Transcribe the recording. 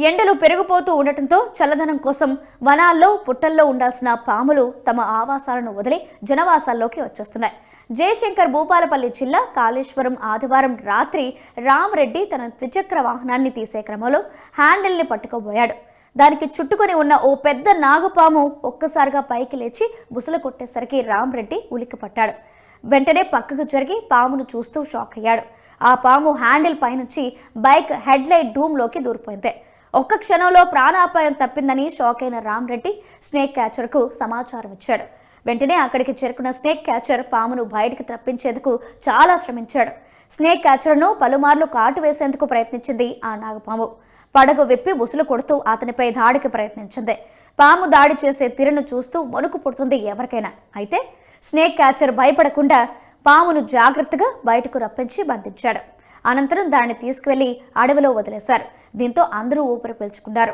ఎండలు పెరిగిపోతూ ఉండటంతో చల్లదనం కోసం వనాల్లో పుట్టల్లో ఉండాల్సిన పాములు తమ ఆవాసాలను వదిలి జనవాసాల్లోకి వచ్చేస్తున్నాయి. జయశంకర్ భూపాలపల్లి జిల్లా కాళేశ్వరం ఆదివారం రాత్రి రామరెడ్డి తన ద్విచక్ర వాహనాన్ని తీసే క్రమంలో హ్యాండిల్ని పట్టుకోబోయాడు. దానికి చుట్టుకొని ఉన్న ఓ పెద్ద నాగుపాము ఒక్కసారిగా పైకి లేచి బుసలు కొట్టేసరికి రామరెడ్డి ఉలిక్కిపడ్డాడు. వెంటనే పక్కకు జరిగి పామును చూస్తూ షాక్ అయ్యాడు. ఆ పాము హ్యాండిల్ పైనుంచి బైక్ హెడ్ లైట్ డూమ్లోకి దూరిపోయింది. ఒక్క క్షణంలో ప్రాణాపాయం తప్పిందని షాక్ అయిన రామరెడ్డి స్నేక్ క్యాచర్కు సమాచారం ఇచ్చాడు. వెంటనే అక్కడికి చేరుకున్న స్నేక్ క్యాచర్ పామును బయటికి తప్పించేందుకు చాలా శ్రమించాడు. స్నేక్ క్యాచర్ను పలుమార్లు కాటు వేసేందుకు ప్రయత్నించింది ఆ నాగపాము. పడగ విప్పి బుసలు కొడుతూ అతనిపై దాడికి ప్రయత్నించింది. పాము దాడి చేసే తీరును చూస్తూ వణుకు పుడుతుంది ఎవరికైనా. అయితే స్నేక్ క్యాచర్ భయపడకుండా పామును జాగ్రత్తగా బయటకు రప్పించి బంధించాడు. అనంతరం దాన్ని తీసుకువెళ్లి అడవిలో వదిలేశారు. దీంతో అందరూ ఊపిరి పీల్చుకున్నారు.